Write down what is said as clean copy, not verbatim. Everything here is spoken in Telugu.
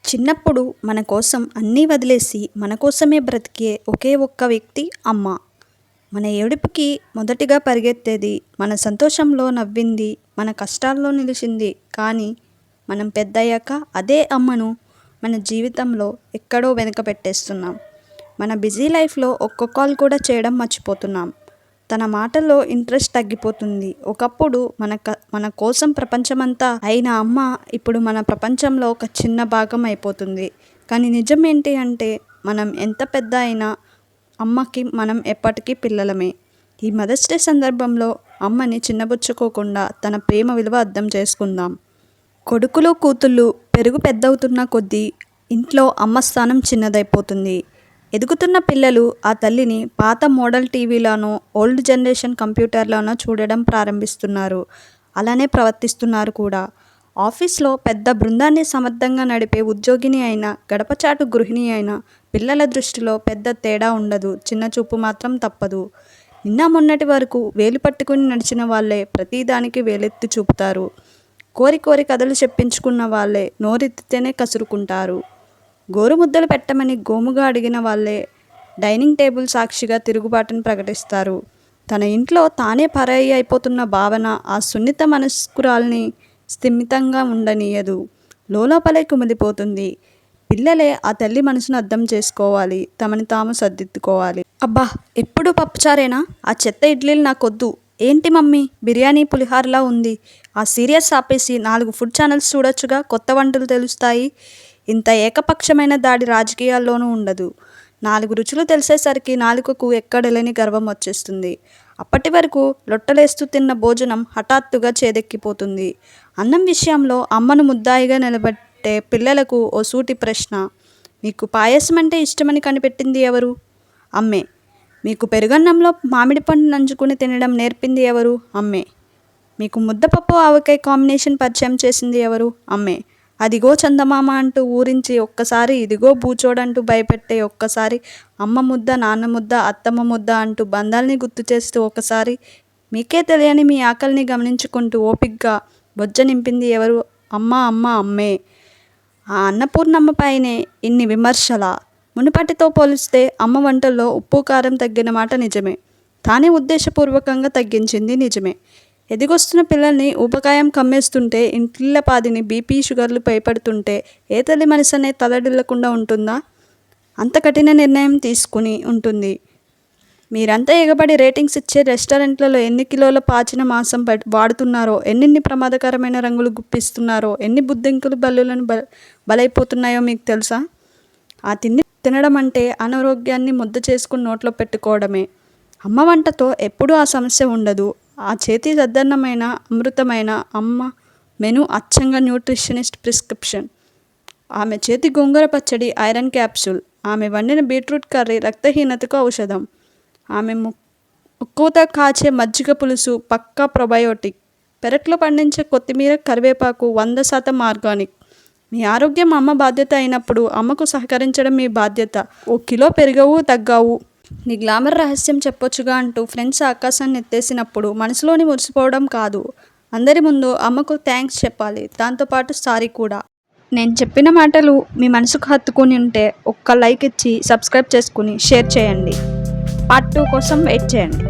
చిన్నప్పుడు మన కోసం అన్నీ వదిలేసి మన కోసమే బ్రతికే ఒకే ఒక్క వ్యక్తి అమ్మ. మన ఏడుపుకి మొదటిగా పరిగెత్తేది, మన సంతోషంలో నవ్వింది, మన కష్టాల్లో నిలిచింది. కానీ మనం పెద్దయ్యాక అదే అమ్మను మన జీవితంలో ఎక్కడో వెనుక పెట్టేస్తున్నాం. మన బిజీ లైఫ్లో ఒక్క కాల్ కూడా చేయడం మర్చిపోతున్నాం. తన మాటల్లో ఇంట్రెస్ట్ తగ్గిపోతుంది. ఒకప్పుడు మన కోసం ప్రపంచమంతా అయిన అమ్మ ఇప్పుడు మన ప్రపంచంలో ఒక చిన్న భాగం అయిపోతుంది. కానీ నిజం ఏంటి అంటే, మనం ఎంత పెద్ద అయినా అమ్మకి మనం ఎప్పటికీ పిల్లలమే. ఈ మదర్స్ డే సందర్భంలో అమ్మని చిన్నబుచ్చుకోకుండా తన ప్రేమ విలువ అర్థం చేసుకుందాం. కొడుకులు కూతుళ్ళు పెరుగు పెద్దవుతున్న కొద్దీ ఇంట్లో అమ్మ స్థానం చిన్నదైపోతుంది. ఎదుగుతున్న పిల్లలు ఆ తల్లిని పాత మోడల్ టీవీలోనో, ఓల్డ్ జనరేషన్ కంప్యూటర్లోనో చూడడం ప్రారంభిస్తున్నారు. అలానే ప్రవర్తిస్తున్నారు కూడా. ఆఫీస్లో పెద్ద బృందాన్ని సమర్థంగా నడిపే ఉద్యోగిని అయినా, గడపచాటు గృహిణి అయినా పిల్లల దృష్టిలో పెద్ద తేడా ఉండదు. చిన్న చూపు మాత్రం తప్పదు. నిన్న మొన్నటి వరకు వేలు పట్టుకుని నడిచిన వాళ్ళే ప్రతిదానికి వేలెత్తి చూపుతారు. కోరి కోరి కథలు చెప్పించుకున్న వాళ్ళే నోరెత్తితేనే కసురుకుంటారు. గోరుముద్దలు పెట్టమని గోముగా అడిగిన వాళ్ళే డైనింగ్ టేబుల్ సాక్షిగా తిరుగుబాటును ప్రకటిస్తారు. తన ఇంట్లో తానే పరాయి అయిపోతున్న భావన ఆ సున్నిత మనస్కురాల్ని స్థిమితంగా ఉండనీయదు. లోపలే కుమిలిపోతుంది. పిల్లలే ఆ తల్లి మనసును అర్థం చేసుకోవాలి. తమని తాము సర్దిద్దుకోవాలి. అబ్బా, ఎప్పుడు పప్పుచారేనా? ఆ చెత్త ఇడ్లీలు నాకొద్దు. ఏంటి మమ్మీ, బిర్యానీ పులిహారలా ఉంది. ఆ సీరియస్ ఆపేసి 4 ఫుడ్ ఛానల్స్ చూడొచ్చుగా, కొత్త వంటలు తెలుస్తాయి. ఇంత ఏకపక్షమైన దాడి రాజకీయాల్లోనూ ఉండదు. 4 రుచులు తెలిసేసరికి నాలుకకు ఎక్కడలేని గర్వం వచ్చేస్తుంది. అప్పటి వరకు లొట్టలేస్తూ తిన్న భోజనం హఠాత్తుగా చేదెక్కిపోతుంది. అన్నం విషయంలో అమ్మను ముద్దాయిగా నిలబెట్టే పిల్లలకు ఓ సూటి ప్రశ్న. మీకు పాయసం అంటే ఇష్టమని కనిపెట్టింది ఎవరు? అమ్మే. మీకు పెరుగన్నంలో మామిడి పండు నంచుకుని తినడం నేర్పింది ఎవరు? అమ్మే. మీకు ముద్దపప్పు ఆవకాయ కాంబినేషన్ పరిచయం చేసింది ఎవరు? అమ్మే. అదిగో చందమామ అంటూ ఊరించి ఒక్కసారి, ఇదిగో బూచోడంటూ భయపెట్టే ఒక్కసారి, అమ్మ ముద్ద, నాన్న ముద్ద, అత్తమ్మ ముద్ద అంటూ బంధాల్ని గుర్తు చేస్తూ ఒకసారి, మీకే తెలియని మీ ఆకలిని గమనించుకుంటూ ఓపిగ్గా బొజ్జ నింపింది ఎవరు? అమ్మ అమ్మ అమ్మే. ఆ అన్నపూర్ణమ్మ పైనే ఇన్ని విమర్శలా? మునుపటితో పోలిస్తే అమ్మ వంటల్లో ఉప్పు కారం తగ్గిన మాట నిజమే. తానే ఉద్దేశపూర్వకంగా తగ్గించింది నిజమే. ఎదిగొస్తున్న పిల్లల్ని ఊబకాయం కమ్మేస్తుంటే, ఇంటిల్లపాదిని బీపీ షుగర్లు భయపడుతుంటే ఏ తల్లి మనసనే తలడిల్లకుండా ఉంటుందా? అంత కఠిన నిర్ణయం తీసుకుని ఉంటుంది. మీరంతా ఎగబడి రేటింగ్స్ ఇచ్చే రెస్టారెంట్లలో ఎన్ని కిలోల పాచిన మాంసం వాడుతున్నారో, ఎన్ని ప్రమాదకరమైన రంగులు గుప్పిస్తున్నారో, ఎన్ని బుద్ధింకులు బల్లులను బలైపోతున్నాయో మీకు తెలుసా? ఆ తిండి తినడం అంటే అనారోగ్యాన్ని ముద్ద చేసుకుని నోట్లో పెట్టుకోవడమే. అమ్మ వంటతో ఎప్పుడూ ఆ సమస్య ఉండదు. ఆ చేతి సద్దన్నమైన, అమృతమైన అమ్మ మెను అచ్చంగా న్యూట్రిషనిస్ట్ ప్రిస్క్రిప్షన్. ఆమె చేతి గోంగూర పచ్చడి ఐరన్ క్యాప్సూల్. ఆమె వండిన బీట్రూట్ కర్రీ రక్తహీనతకు ఔషధం. ఆమె ముక్కుతో కాచే మజ్జిగ పులుసు పక్కా ప్రొబయోటిక్. పెరట్లో పండించే కొత్తిమీర, కరివేపాకు 100% ఆర్గానిక్. మీ ఆరోగ్యం అమ్మ బాధ్యత అయినప్పుడు అమ్మకు సహకరించడం మీ బాధ్యత. ఓ కిలో పెరగవు తగ్గావు. నీ గ్లామర్ రహస్యం చెప్పొచ్చుగా అంటూ ఫ్రెండ్స్ ఆకాశాన్ని ఎత్తేసినప్పుడు మనసులోని మురిసిపోవడం కాదు, అందరి ముందు అమ్మకు థ్యాంక్స్ చెప్పాలి. దాంతోపాటు సారీ కూడా. నేను చెప్పిన మాటలు మీ మనసుకు హత్తుకుని ఉంటే ఒక్క లైక్ ఇచ్చి సబ్స్క్రైబ్ చేసుకుని షేర్ చేయండి. పార్ట్ 2 కోసం వెయిట్ చేయండి.